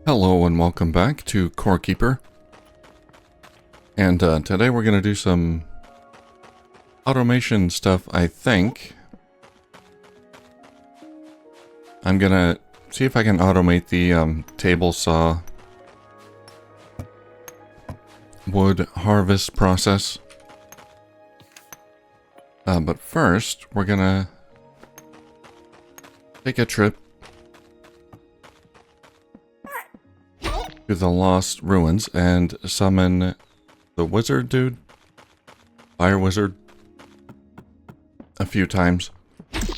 Hello and welcome back to Core Keeper. And today we're going to do some automation stuff, I think. I'm going to see if I can automate the table saw wood harvest process. But first, we're going to take a trip to the Lost Ruins and summon the wizard dude, fire wizard, a few times.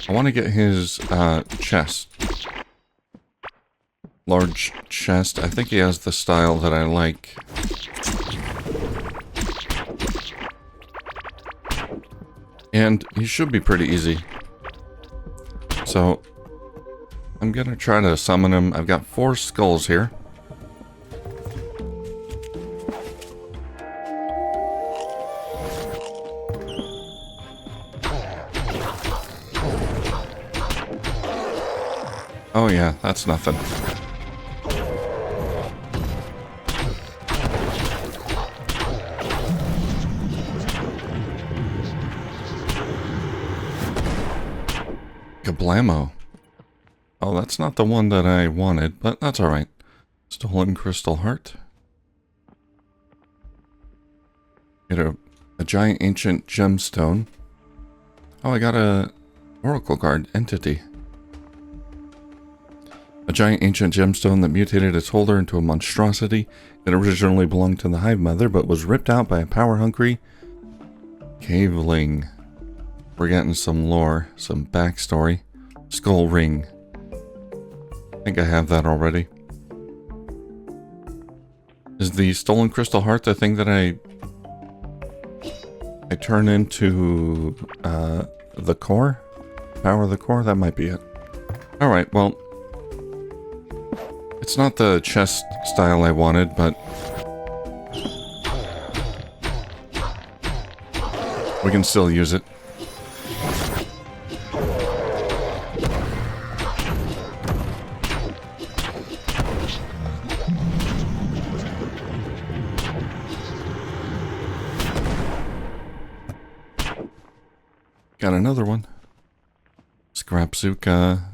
I want to get his chest, large chest. I think he has the style that I like. And he should be pretty easy. So I'm gonna try to summon him. I've got 4 skulls here. Oh yeah, that's nothing. Kablamo. Oh, that's not the one that I wanted, but that's alright. Stolen crystal heart. Get a giant ancient gemstone. Oh, I got a oracle card, entity. A giant ancient gemstone that mutated its holder into a monstrosity. It originally belonged to the Hive Mother, but was ripped out by a power-hungry caveling. We're getting some lore, some backstory. Skull ring. I think I have that already. Is the stolen crystal heart the thing that I turn into the core? Power of the core? That might be it. Alright, well, it's not the chest style I wanted, but we can still use it. Got another one. Scrapzuka.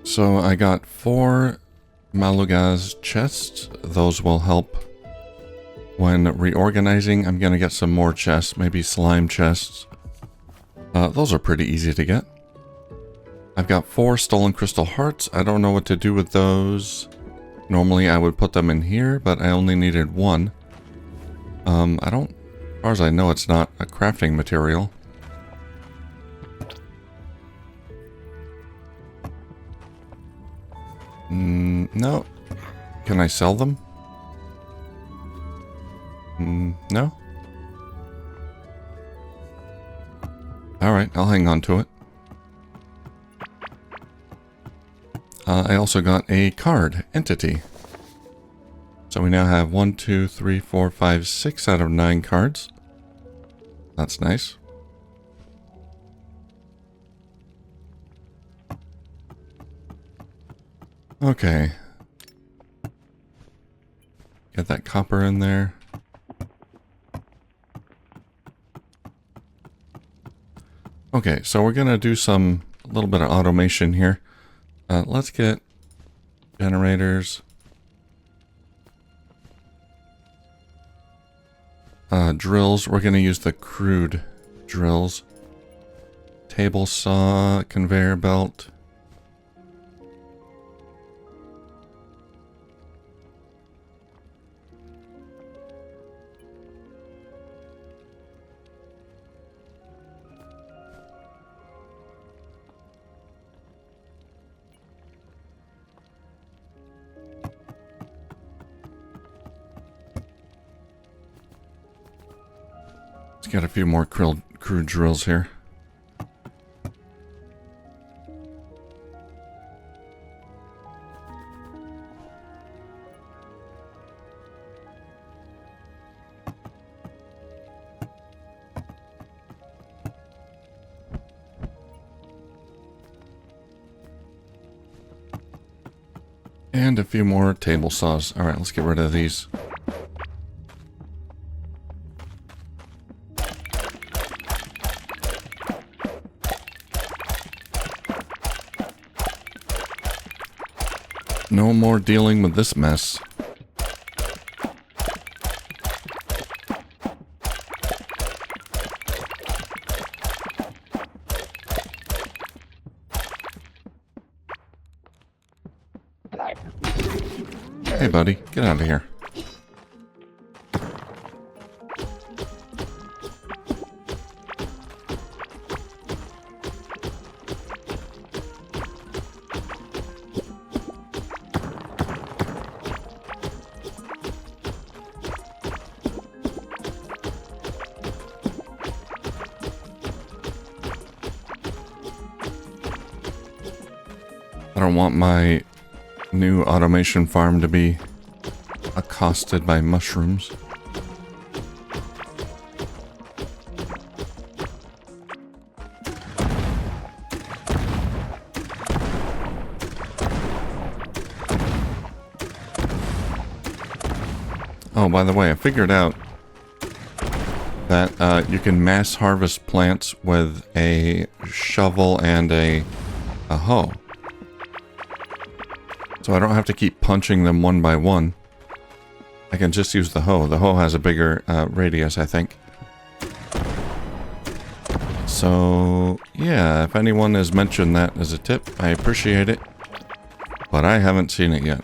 So I got 4 Malugaz chests. Those will help when reorganizing. I'm going to get some more chests, maybe slime chests. Those are pretty easy to get. I've got 4 stolen crystal hearts. I don't know what to do with those. Normally I would put them in here, but I only needed 1. I don't, as far as I know, it's not a crafting material. No. Can I sell them? No? Alright, I'll hang on to it. I also got a card, entity. So we now have 1, 2, 3, 4, 5, 6 out of 9 cards. That's nice. Okay. Get that copper in there. Okay, so we're gonna do a little bit of automation here. Let's get Generators. Drills. We're going to use the crude drills. Table saw, conveyor belt. Let's get a few more crude drills here. And a few more table saws. Alright, let's get rid of these. No more dealing with this mess. Hey buddy, get out of here. I don't want my new automation farm to be accosted by mushrooms. Oh, by the way, I figured out that you can mass harvest plants with a shovel and a hoe. So I don't have to keep punching them one by one. I can just use the hoe. The hoe has a bigger radius, I think. So, yeah, if anyone has mentioned that as a tip, I appreciate it. But I haven't seen it yet.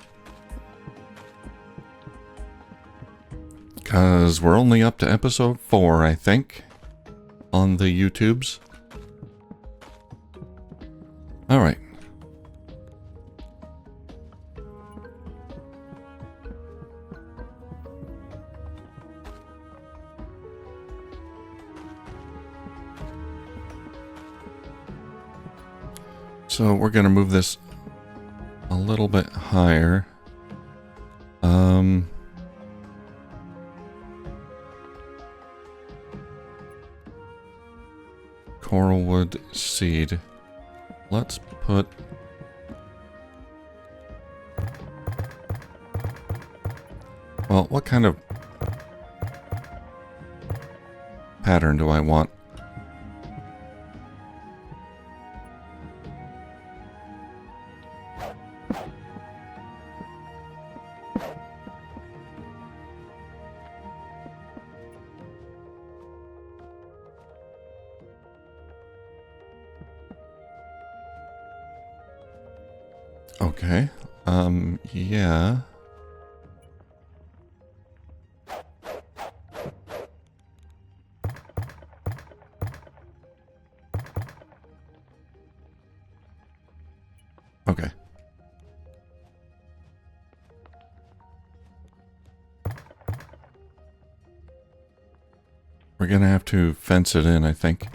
Because we're only up to episode 4, I think, on the YouTubes. Alright. So we're going to move this a little bit higher. Coralwood seed. Let's put... Well, what kind of pattern do I want? Okay, yeah. Okay. We're gonna have to fence it in, I think.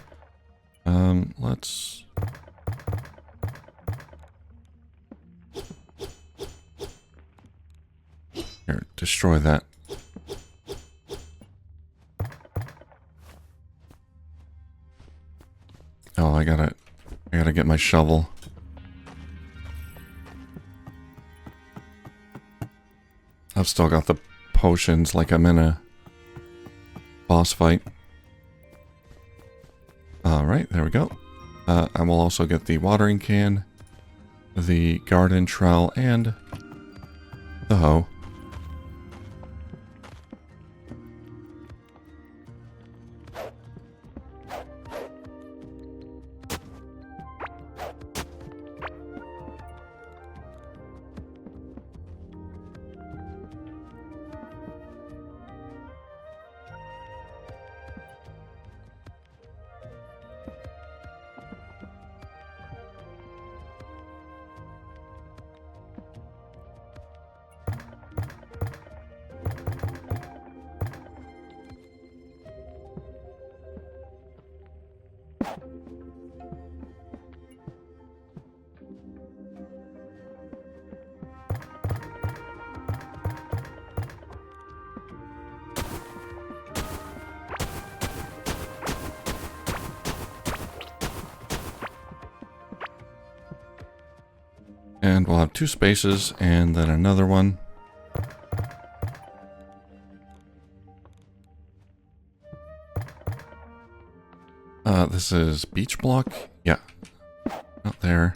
Let's... Here, destroy that. Oh, I gotta get my shovel. I've still got the potions like I'm in a boss fight. Alright, there we go. I will also get the watering can, the garden trowel, and the hoe. And we'll have 2 spaces and then another one. This is beach block. Yeah, not there.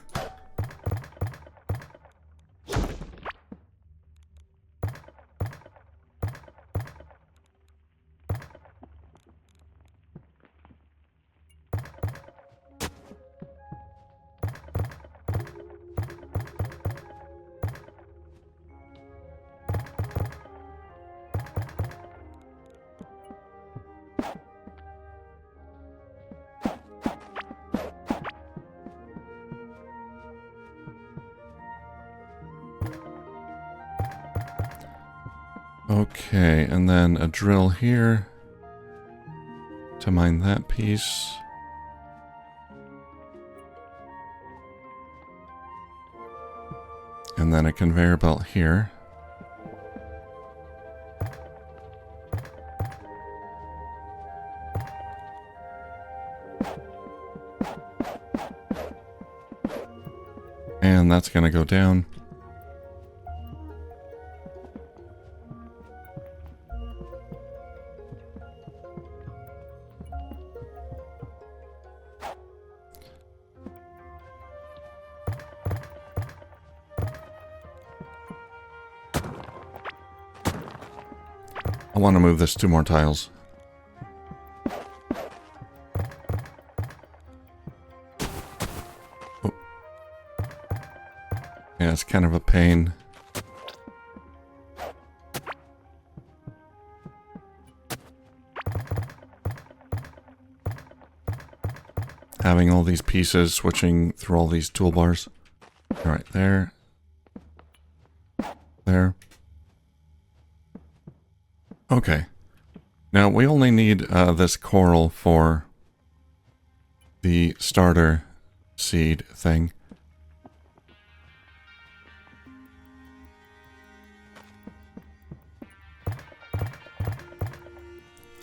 Okay, and then a drill here to mine that piece. And then a conveyor belt here. And that's going to go down. I want to move this 2 more tiles. Oh. Yeah, it's kind of a pain. Having all these pieces switching through all these toolbars. All right, there. There. Okay. Now we only need this coral for the starter seed thing.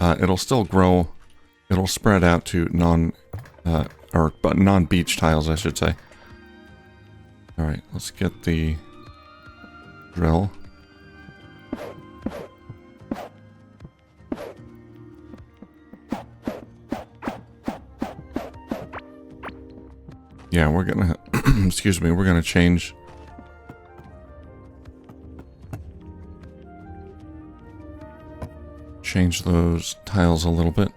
It'll still grow. It'll spread out to non-beach tiles, I should say. All right, let's get the drill. Yeah, we're gonna, excuse me, we're gonna change those tiles a little bit.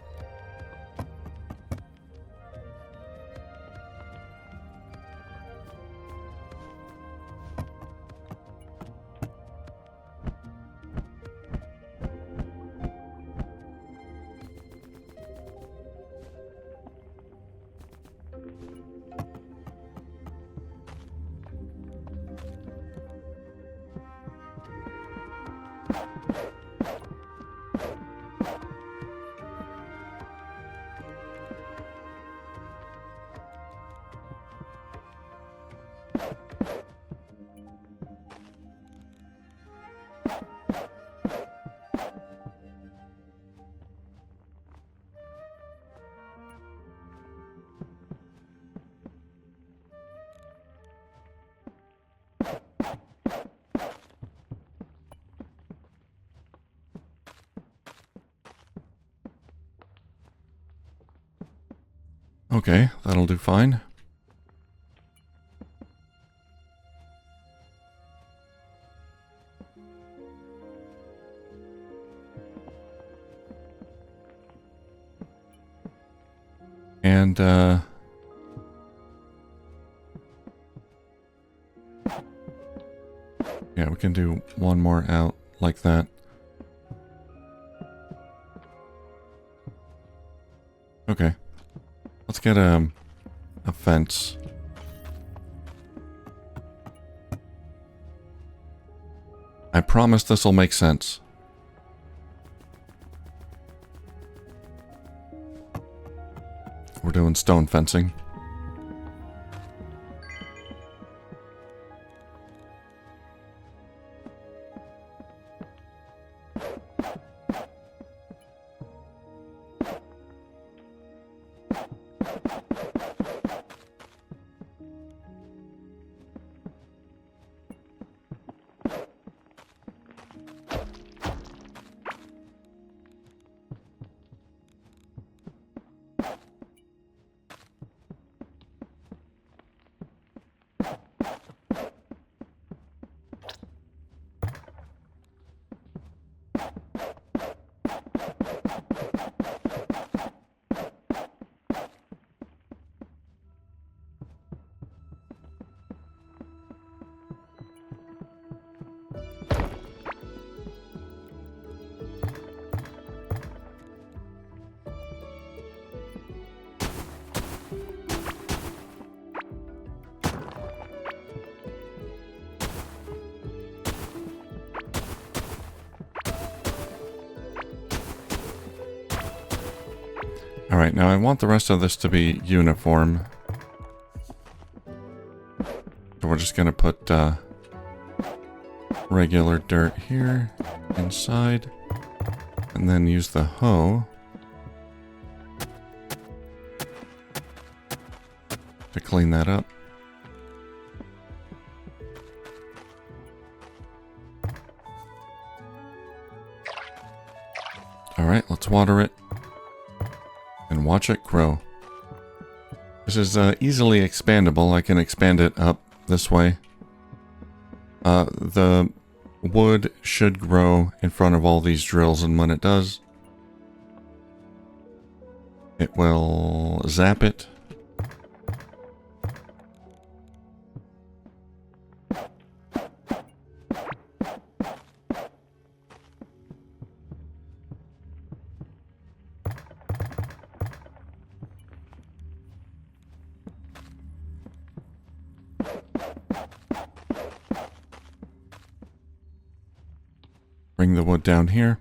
Okay, that'll do fine. And, yeah, we can do one more out like that. Okay. Let's get a fence. I promise this will make sense. We're doing stone fencing. Alright, now I want the rest of this to be uniform. So we're just gonna put regular dirt here inside. And then use the hoe to clean that up. Alright, let's water it. And watch it grow. This is easily expandable. I can expand it up this way. The wood should grow in front of all these drills, and when it does, it will zap it. Bring the wood down here.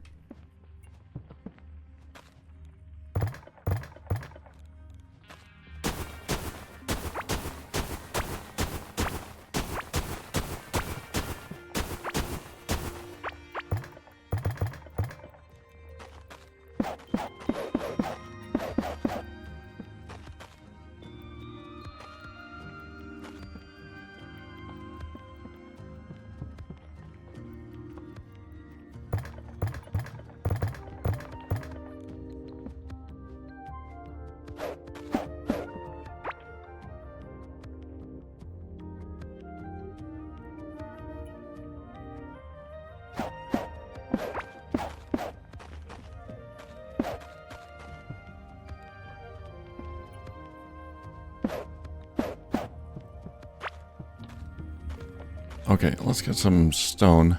Okay, let's get some stone.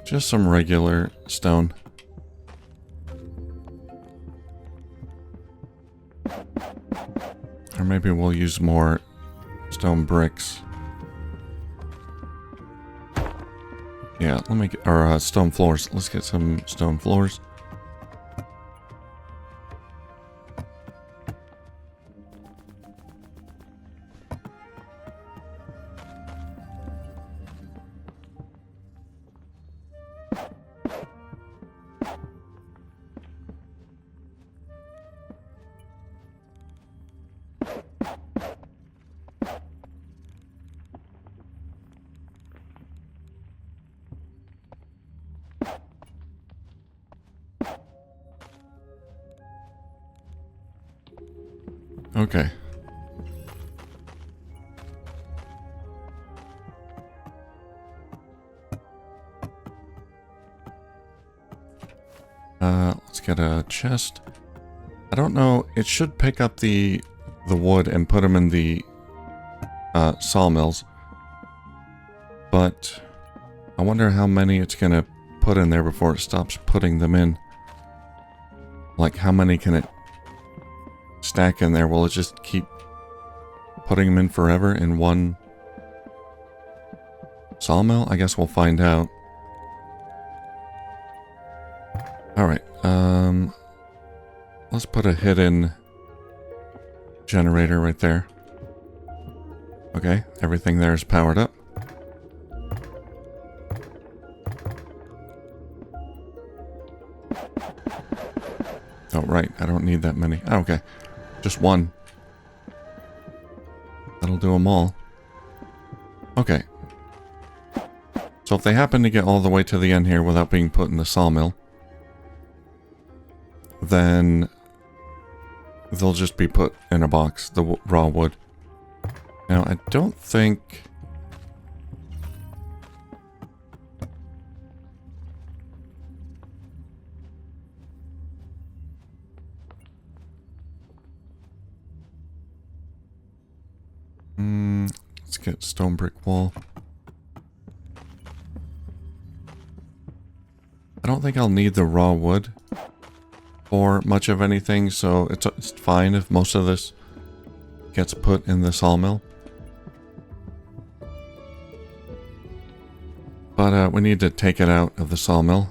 Just some regular stone. Or maybe we'll use more stone bricks. Yeah, let me get, or stone floors. Let's get some stone floors. Okay. Let's get a chest. I don't know. It should pick up the wood and put them in the sawmills. But I wonder how many it's going to put in there before it stops putting them in. Like, how many can it stack in there? Will it just keep putting them in forever in one sawmill? I guess we'll find out. Alright, let's put a hidden generator right there. Okay, everything there is powered up. Oh, right, I don't need that many. Oh, okay, just one. That'll do them all. Okay. So if they happen to get all the way to the end here without being put in the sawmill, then they'll just be put in a box, the raw wood. Now, I don't think... let's get stone brick wall. I don't think I'll need the raw wood for much of anything, so it's fine if most of this gets put in the sawmill. But we need to take it out of the sawmill.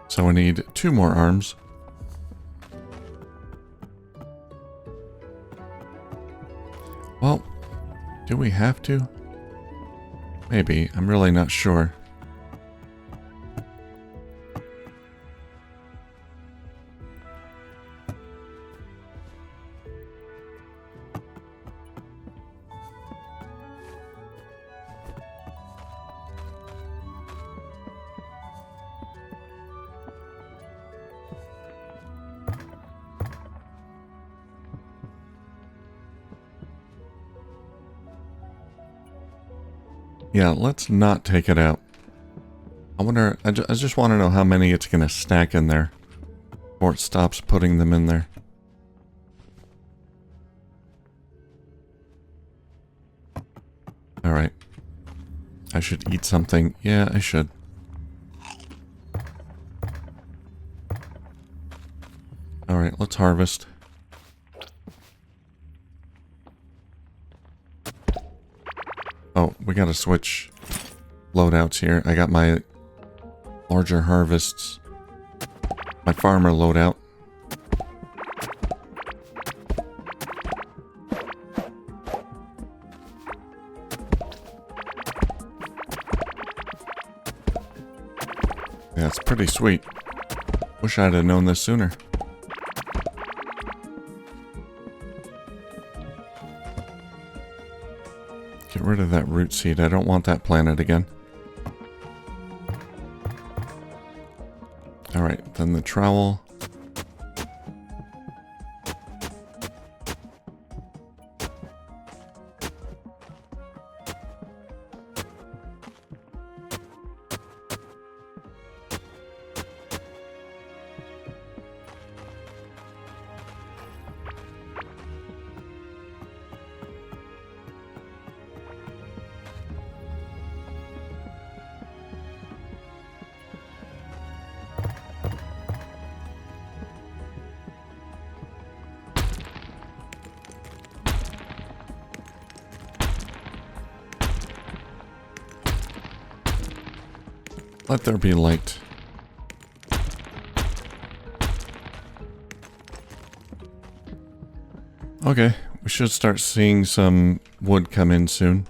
So we need 2 more arms. Well, do we have to? Maybe. I'm really not sure. Yeah, let's not take it out. I wonder, I just want to know how many it's going to stack in there before it stops putting them in there. Alright. I should eat something. Yeah, I should. Alright, let's harvest. Oh, we gotta switch loadouts here. I got my larger harvests. My farmer loadout. Yeah, it's pretty sweet. Wish I'd have known this sooner. Get rid of that root seed. I don't want that planted again. Alright, then the trowel. Let there be light. Okay, we should start seeing some wood come in soon.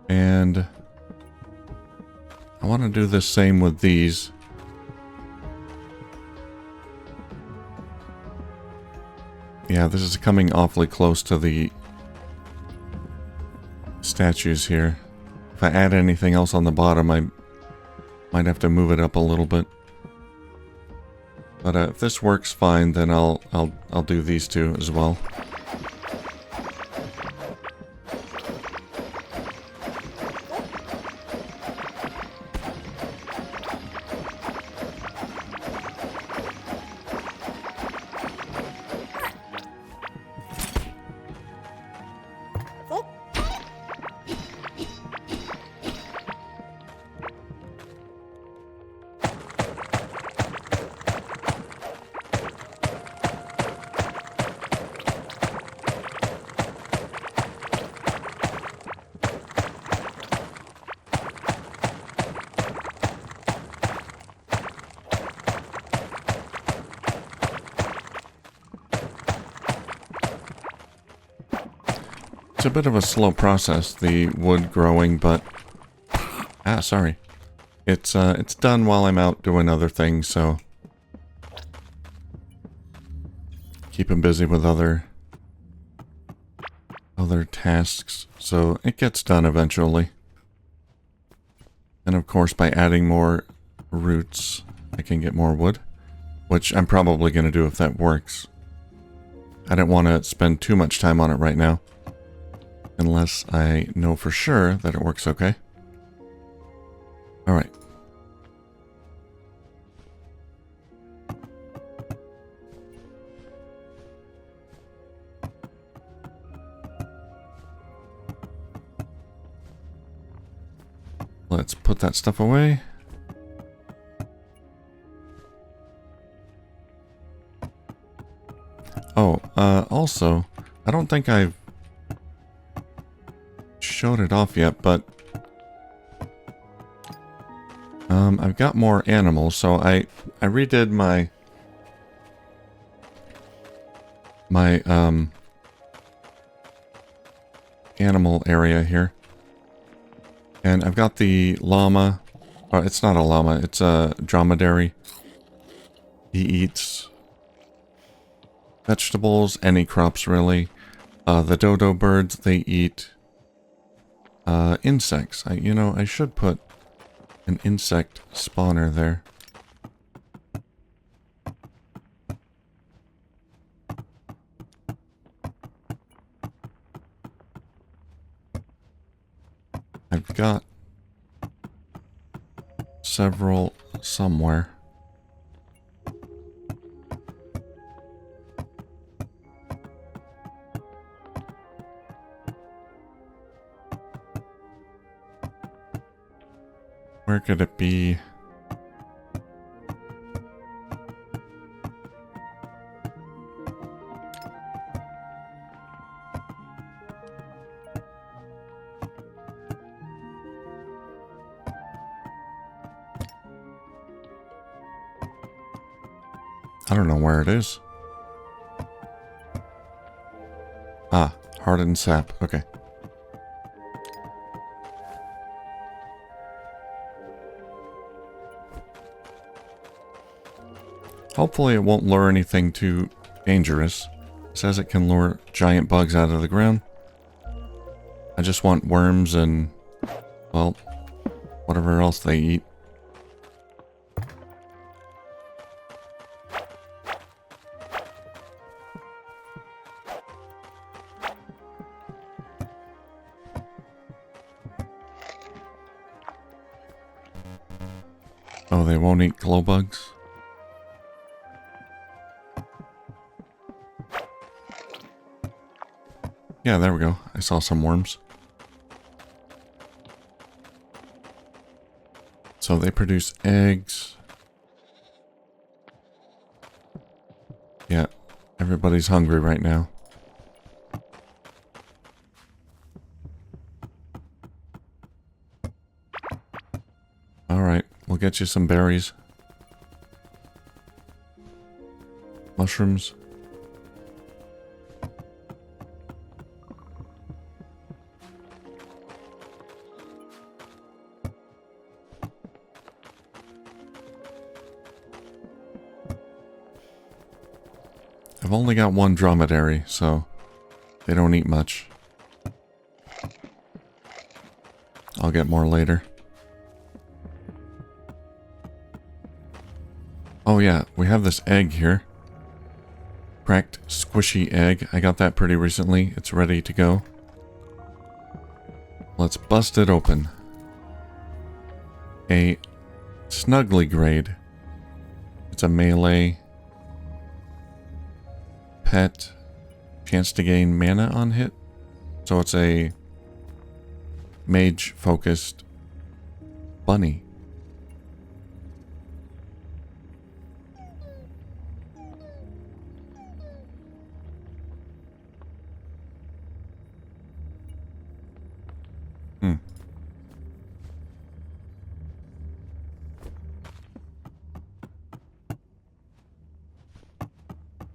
And I want to do the same with these. Yeah, this is coming awfully close to the statues here. If I add anything else on the bottom, I might have to move it up a little bit. But if this works fine, then I'll do these two as well. It's a bit of a slow process, the wood growing, but sorry. It's done while I'm out doing other things, so keep him busy with other tasks, so it gets done eventually. And of course, by adding more roots, I can get more wood, which I'm probably going to do if that works. I don't want to spend too much time on it right now, unless I know for sure that it works okay. Alright. Let's put that stuff away. Oh, also, I don't think I've showed it off yet, but I've got more animals, so I redid my animal area here. And I've got the llama. Oh, it's not a llama, it's a dromedary. He eats vegetables, any crops really. The dodo birds, they eat insects. I should put an insect spawner there. I've got several somewhere. Where could it be? I don't know where it is. Ah, hardened sap. Okay. Hopefully it won't lure anything too dangerous. It says it can lure giant bugs out of the ground. I just want worms and, well, whatever else they eat. Oh, they won't eat glow bugs? Yeah, there we go. I saw some worms. So they produce eggs. Yeah, everybody's hungry right now. Alright, we'll get you some berries. Mushrooms. I've only got one dromedary, so they don't eat much. I'll get more later. Oh yeah, we have this egg here. Cracked squishy egg. I got that pretty recently. It's ready to go. Let's bust it open. A snuggly grade. It's a melee pet. Chance to gain mana on hit. So it's a mage focused bunny.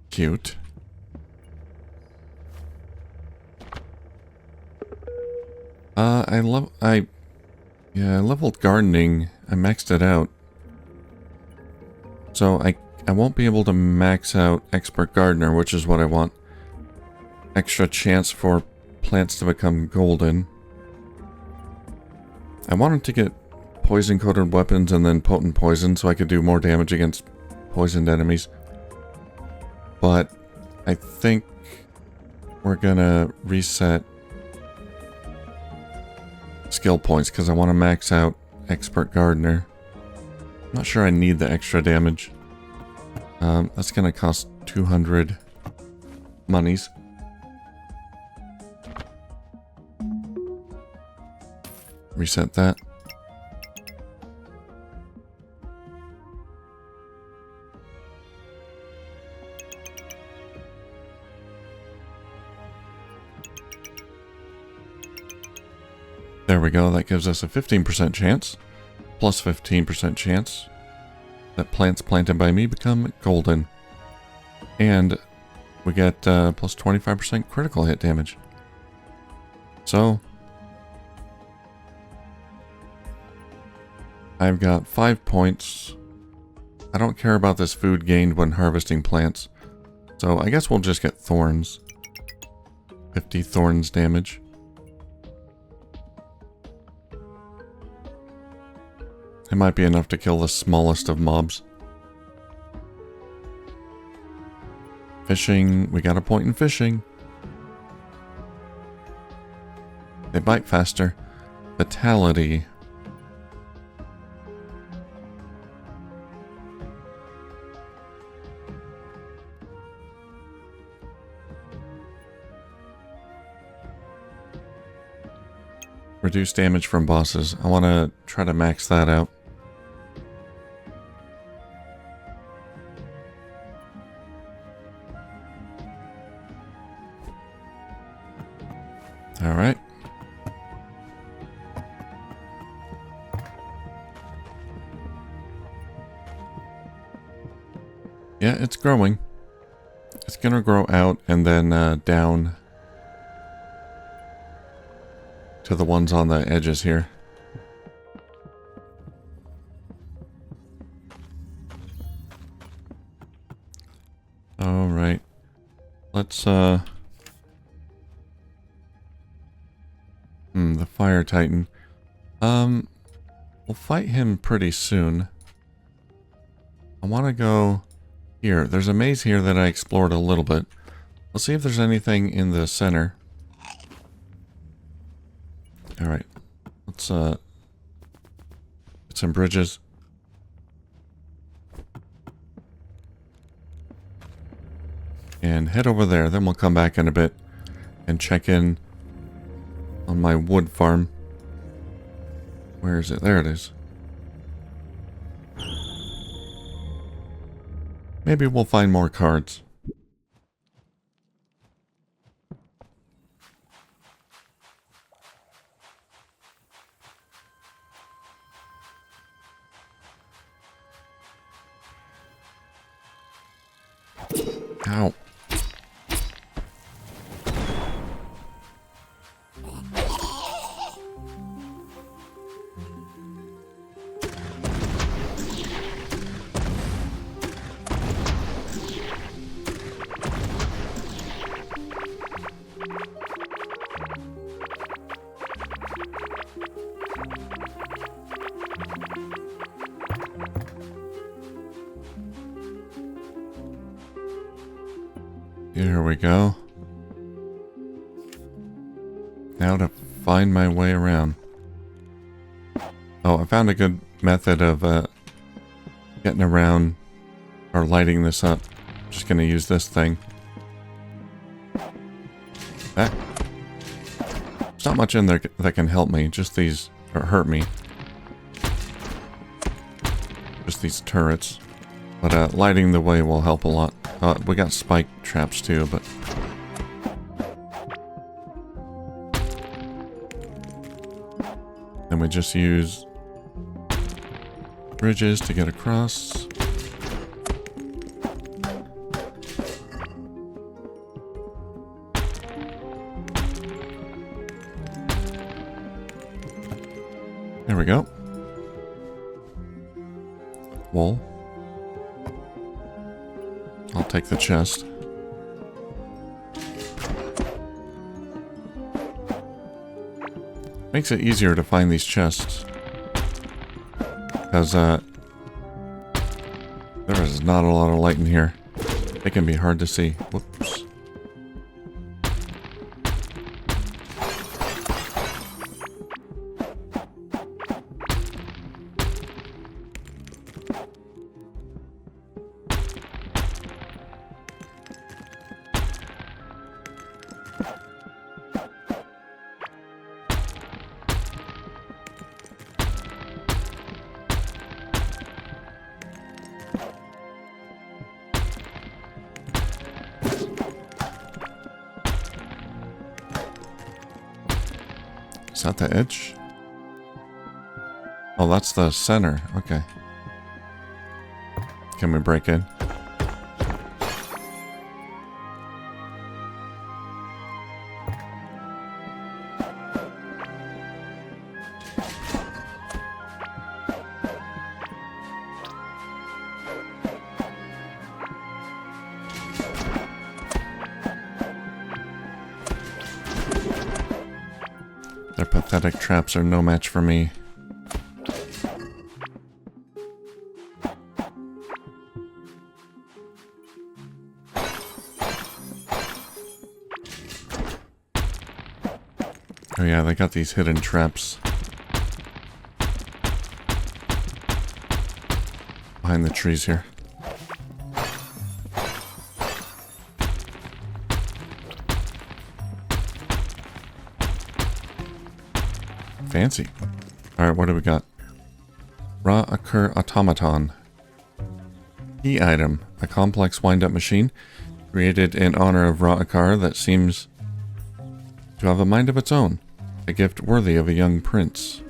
Cute. I leveled gardening. I maxed it out. So I won't be able to max out expert gardener, which is what I want. Extra chance for plants to become golden. I wanted to get poison coated weapons and then potent poison so I could do more damage against poisoned enemies. But I think we're gonna reset skill points because I want to max out expert gardener. I'm not sure I need the extra damage. That's gonna cost 200 monies. Reset that. There we go, that gives us a 15% chance, plus 15% chance that plants planted by me become golden. And we get plus 25% critical hit damage. So, I've got 5 points. I don't care about this food gained when harvesting plants. So I guess we'll just get thorns. 50 thorns damage. It might be enough to kill the smallest of mobs. Fishing. We got a point in fishing. They bite faster. Vitality. Reduce damage from bosses. I want to try to max that out. All right. Yeah, it's growing. It's gonna grow out and then down to the ones on the edges here. All right. Let's the Fire Titan. We'll fight him pretty soon. I want to go here. There's a maze here that I explored a little bit. Let's see if there's anything in the center. All right. Let's get some bridges. And head over there. Then we'll come back in a bit and check in on my wood farm. Where is it? There it is. Maybe we'll find more cards. Ow. Here we go. Now to find my way around. Oh, I found a good method of getting around or lighting this up. Just gonna use this thing. There's not much in there that can help me. Just these, or hurt me. Just these turrets. But lighting the way will help a lot. We got spike traps too, but... Then we just use bridges to get across. There we go. Wool. I'll take the chest. Makes it easier to find these chests. Because, there is not a lot of light in here. They can be hard to see. Whoops. Is that the edge? Oh, that's the center. Okay. Can we break in? Their pathetic traps are no match for me. Oh yeah, they got these hidden traps behind the trees here. Fancy. Alright, what do we got? Raw Occur Automaton. Key item. A complex wind-up machine created in honor of Ra Akar that seems to have a mind of its own. A gift worthy of a young prince.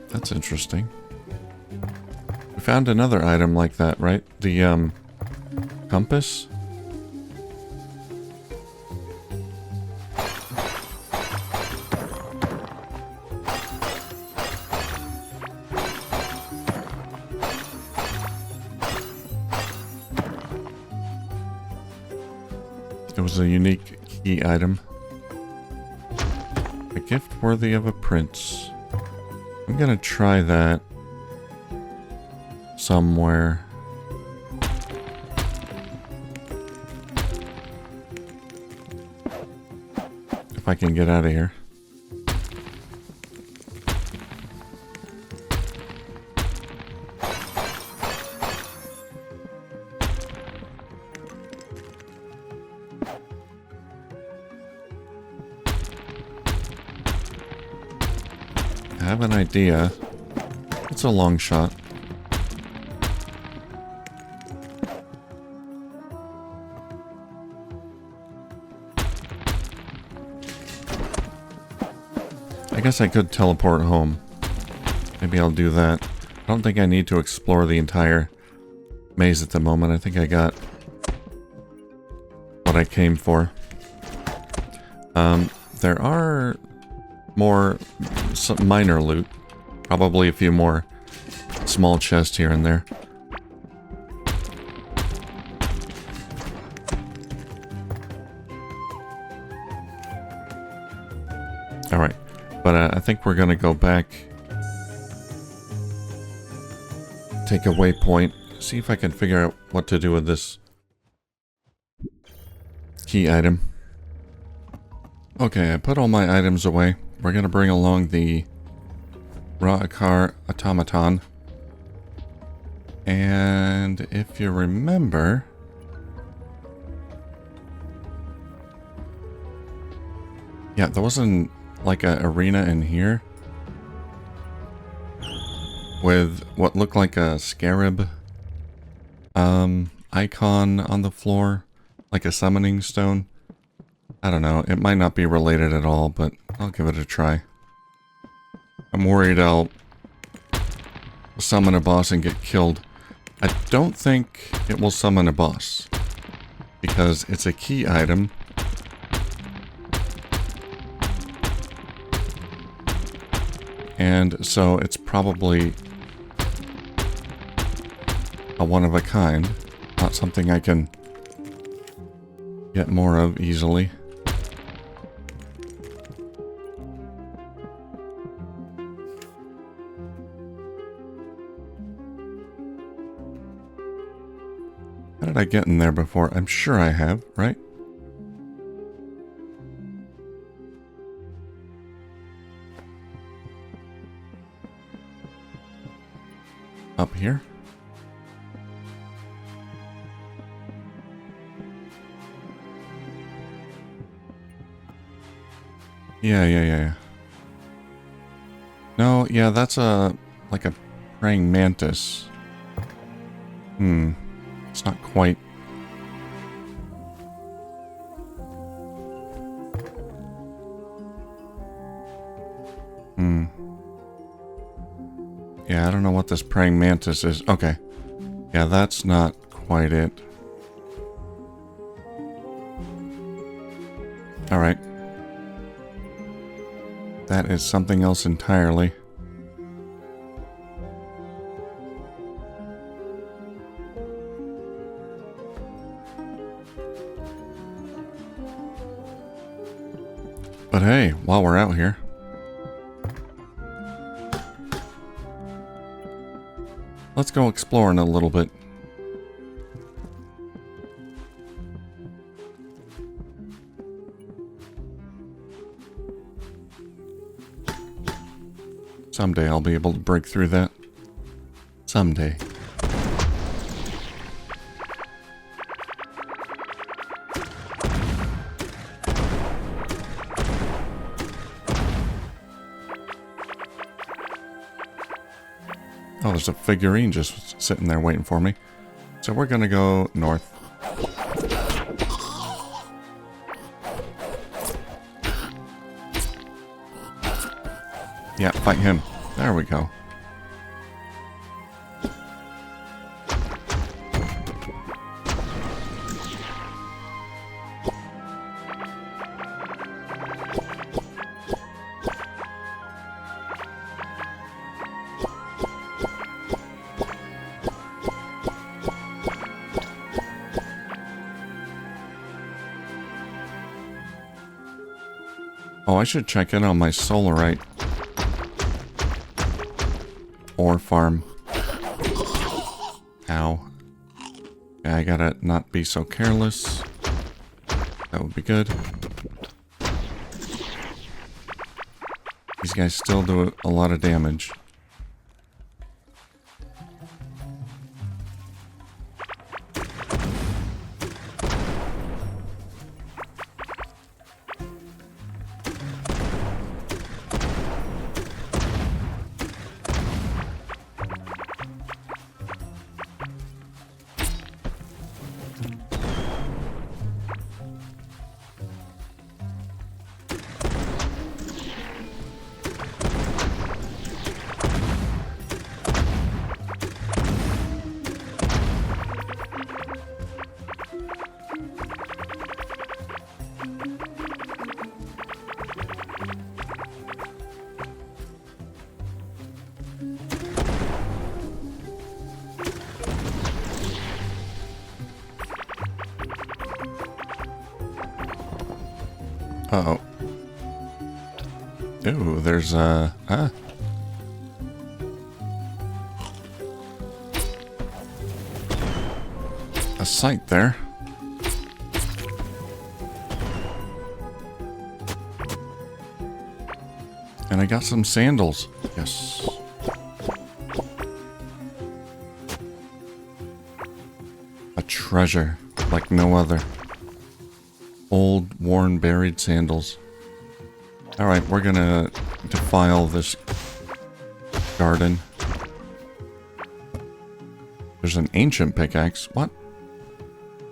That's interesting. We found another item like that, right? The, compass? It was a unique key item. A gift worthy of a prince. I'm gonna try that somewhere. If I can get out of here. I have an idea. It's a long shot. I guess I could teleport home. Maybe I'll do that. I don't think I need to explore the entire maze at the moment. I think I got what I came for. There are some minor loot. Probably a few more small chests here and there. Alright, but I think we're gonna go back, take a waypoint, see if I can figure out what to do with this key item. Okay, I put all my items away. We're gonna bring along the Ra'akar automaton. And if you remember, yeah, there wasn't like an arena in here with what looked like a scarab icon on the floor, like a summoning stone. I don't know, it might not be related at all, but I'll give it a try. I'm worried I'll summon a boss and get killed. I don't think it will summon a boss, because it's a key item. And so it's probably a one of a kind, not something I can get more of easily. How did I get in there before? I'm sure I have, right? Up here? Yeah. No, yeah, that's like a praying mantis. It's not quite. Yeah, I don't know what this praying mantis is. Okay. Yeah, that's not quite it. Alright. That is something else entirely. But hey, while we're out here, let's go exploring a little bit. Someday I'll be able to break through that. Someday. Oh, there's a figurine just sitting there waiting for me. So we're gonna go north. Yeah, fight him. There we go. Oh, I should check in on my solarite ore farm. Ow. Yeah, I gotta not be so careless. That would be good. These guys still do a lot of damage. Uh-oh. Ooh, there's a site there. And I got some sandals. Yes. A treasure like no other. Old, worn, buried sandals. Alright, we're gonna defile this garden. There's an ancient pickaxe. What?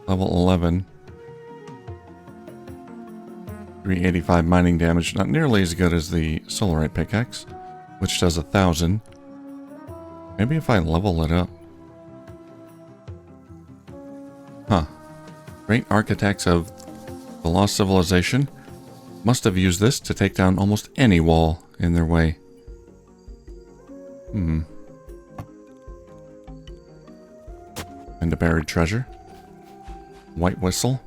Level 11. 385 mining damage. Not nearly as good as the solarite pickaxe, which does 1,000. Maybe if I level it up. Huh. Great architects of the lost civilization must have used this to take down almost any wall in their way. And a buried treasure. White whistle.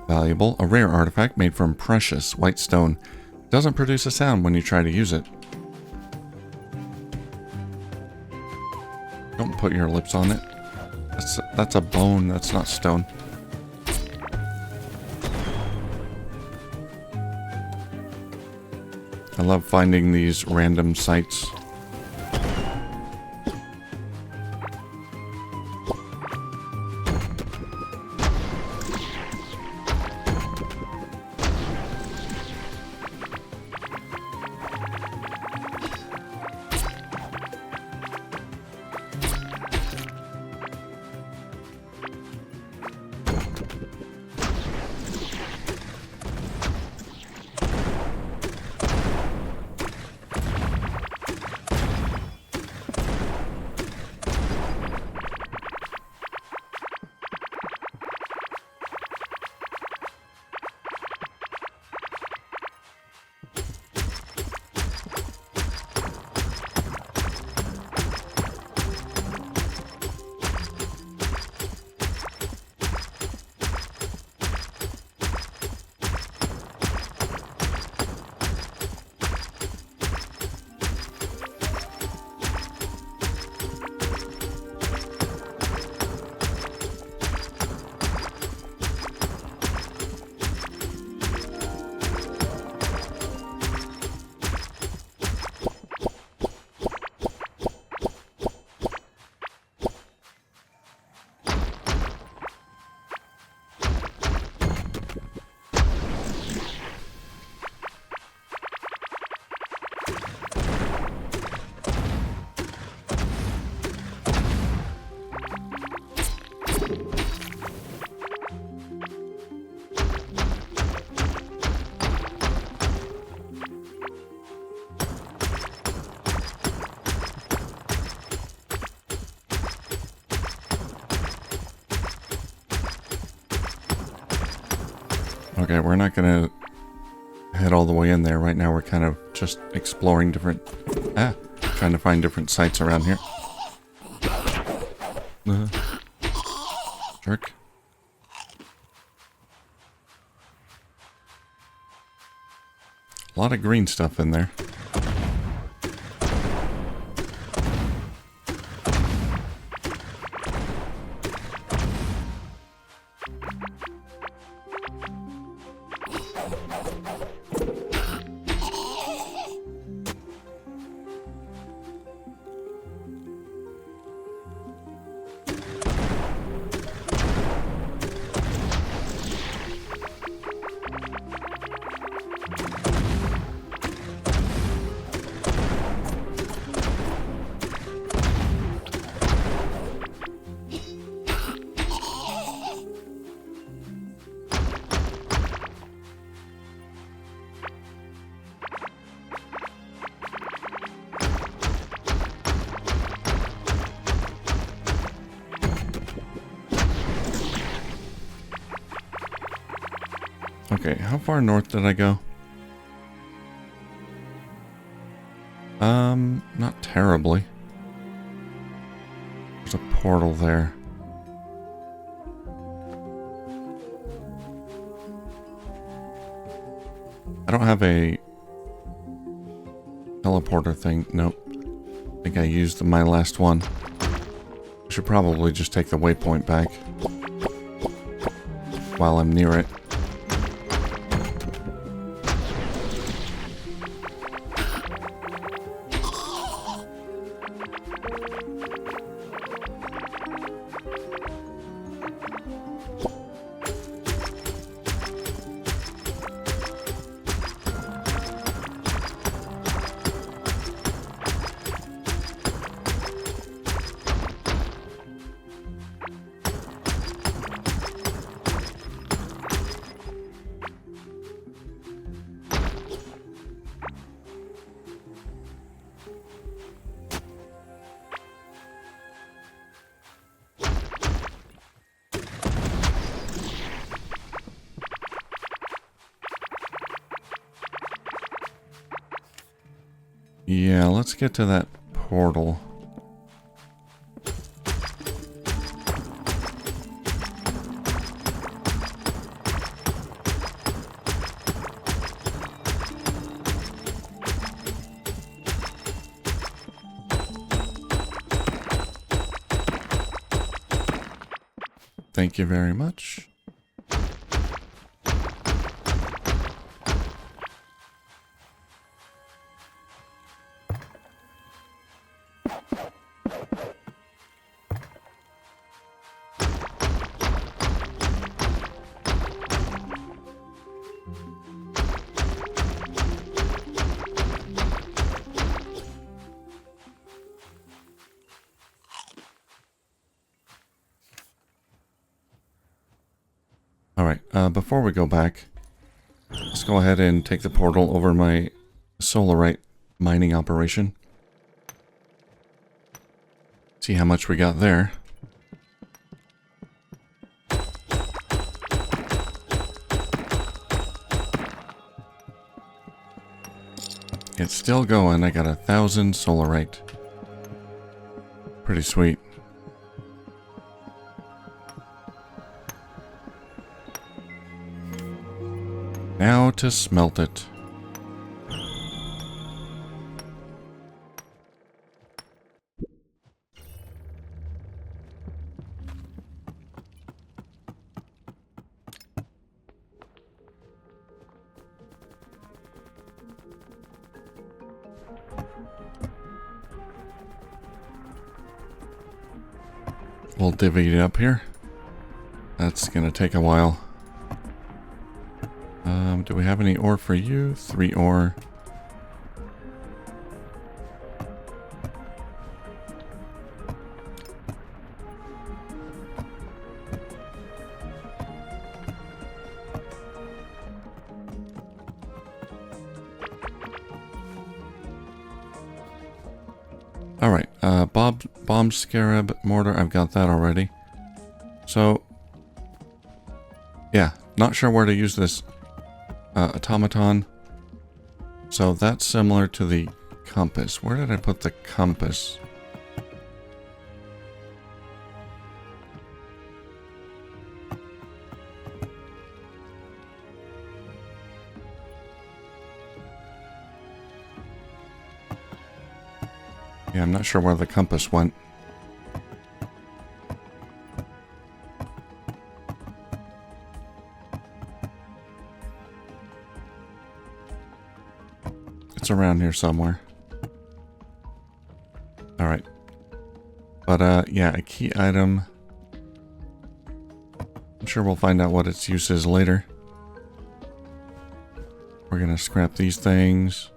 Valuable. A rare artifact made from precious white stone. Doesn't produce a sound when you try to use it. Don't put your lips on it. That's a bone, that's not stone. I love finding these random sites. Okay, we're not gonna head all the way in there. Right now we're kind of just exploring different... trying to find different sites around here. Jerk. A lot of green stuff in there. Okay, how far north did I go? Not terribly. There's a portal there. I don't have a teleporter thing. Nope. I think I used my last one. I should probably just take the waypoint back while I'm near it. Yeah, let's get to that portal. Thank you very much. Alright, before we go back, let's go ahead and take the portal over my solarite mining operation. See how much we got there. It's still going. I got 1,000 solarite. Pretty sweet. Now to smelt it. We'll divvy it up here. That's gonna take a while. Do we have any ore for you? 3 ore. Alright, bomb scarab mortar, I've got that already. So, yeah, not sure where to use this automaton. So that's similar to the compass. Where did I put the compass? Yeah, I'm not sure where the compass went. It's around here somewhere. Alright. But, yeah, a key item. I'm sure we'll find out what its use is later. We're gonna scrap these things.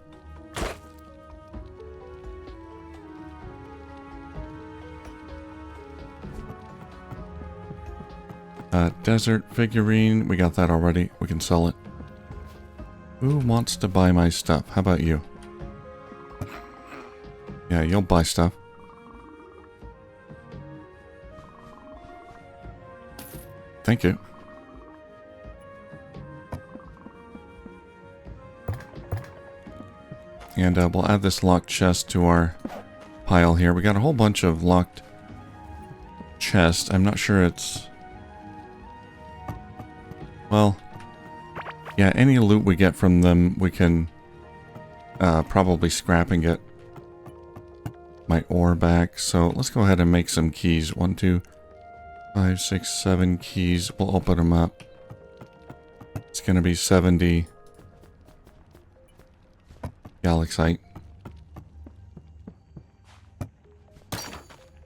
Desert figurine. We got that already. We can sell it. Who wants to buy my stuff? How about you? Yeah, you'll buy stuff. Thank you. And we'll add this locked chest to our pile here. We got a whole bunch of locked chests. I'm not sure it's... Well, Yeah, any loot we get from them, we can probably scrap and get my ore back. So let's go ahead and make some keys. 1, 2, 5, 6, 7 keys. We'll open them up. It's going to be 70 galaxite.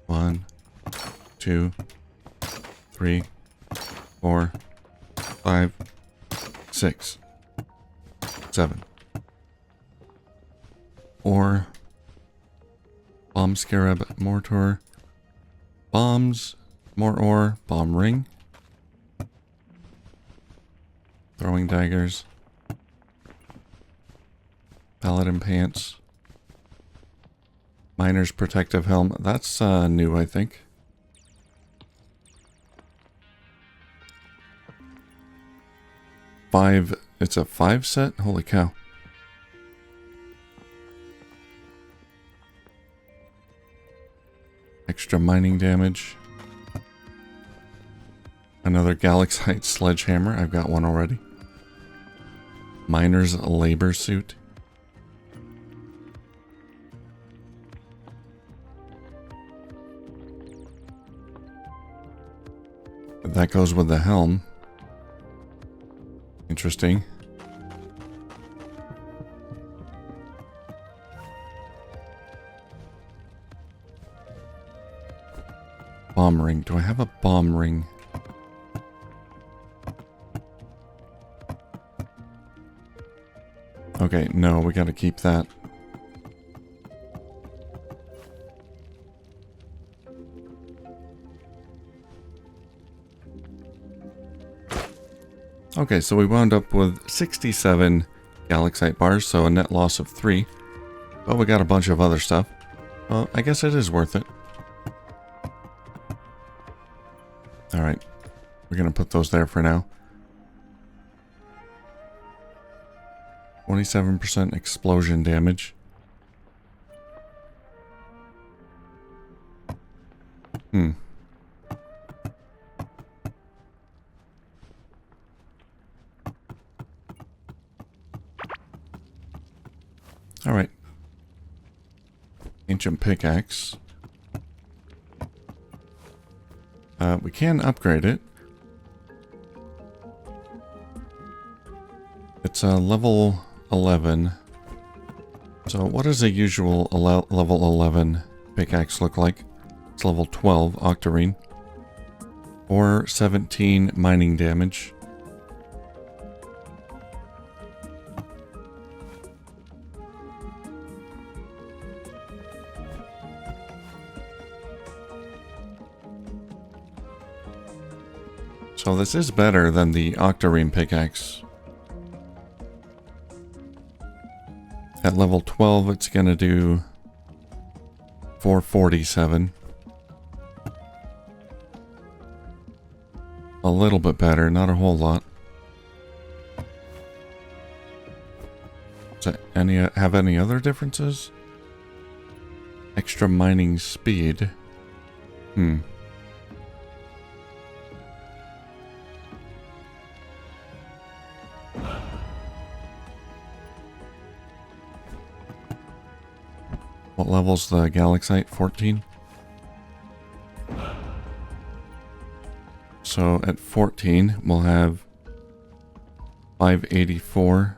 1, 2, 3, 4, 5, 6, 7. Or bomb scarab, mortar, bombs, more ore, bomb ring, throwing daggers, paladin pants, miner's protective helm. That's new, I think. It's a 5 set? Holy cow. Extra mining damage. Another galaxite sledgehammer. I've got one already. Miner's labor suit. That goes with the helm. Interesting. Bomb ring. Do I have a bomb ring? Okay, no, we gotta keep that. Okay, so we wound up with 67 galaxite bars, so a net loss of 3. But we got a bunch of other stuff. Well, I guess it is worth it. Alright, we're gonna put those there for now. 27% explosion damage. Alright. Ancient pickaxe. We can upgrade it. It's a level 11. So what does a usual level 11 pickaxe look like? It's level 12 octarine. Or 17 mining damage. So this is better than the octarine pickaxe. At level 12, it's going to do 447. A little bit better, not a whole lot. Does that have any other differences? Extra mining speed. What level's the galaxite? 14? So at 14, we'll have 584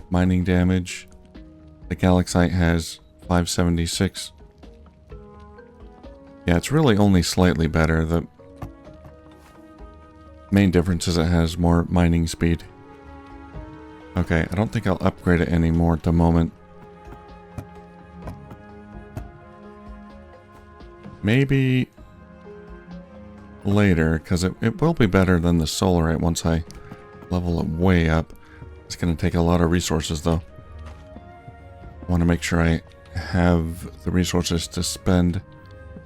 mining damage. The galaxite has 576. Yeah, it's really only slightly better. The main difference is it has more mining speed. Okay, I don't think I'll upgrade it anymore at the moment. Maybe later, because it will be better than the solarite once I level it way up. It's going to take a lot of resources, though. I want to make sure I have the resources to spend.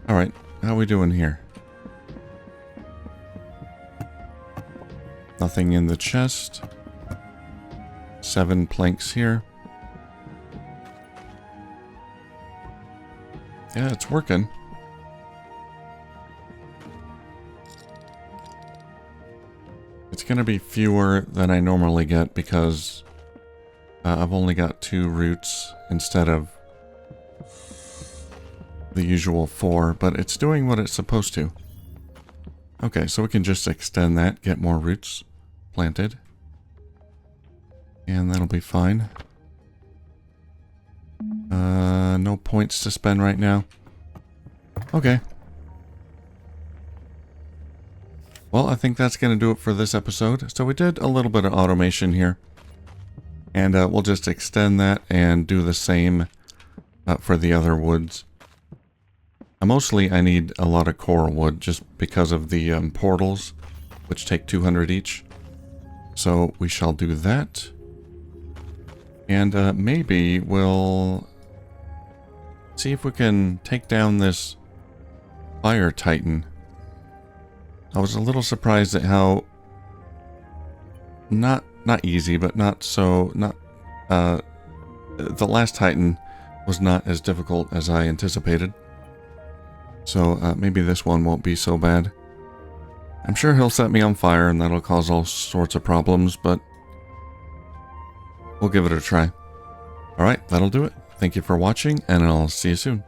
Alright, how are we doing here? Nothing in the chest. 7 planks here. Yeah, it's working. It's going to be fewer than I normally get because I've only got 2 roots instead of the usual 4, but it's doing what it's supposed to. Okay, so we can just extend that, get more roots planted. And that'll be fine. No points to spend right now. Okay. Well, I think that's going to do it for this episode. So we did a little bit of automation here. And we'll just extend that and do the same for the other woods. Mostly I need a lot of coral wood just because of the portals, which take 200 each. So we shall do that. And maybe we'll see if we can take down this fire titan. I was a little surprised at how not easy, but the last titan was not as difficult as I anticipated. So maybe this one won't be so bad. I'm sure he'll set me on fire and that'll cause all sorts of problems, but we'll give it a try. Alright, that'll do it. Thank you for watching, and I'll see you soon.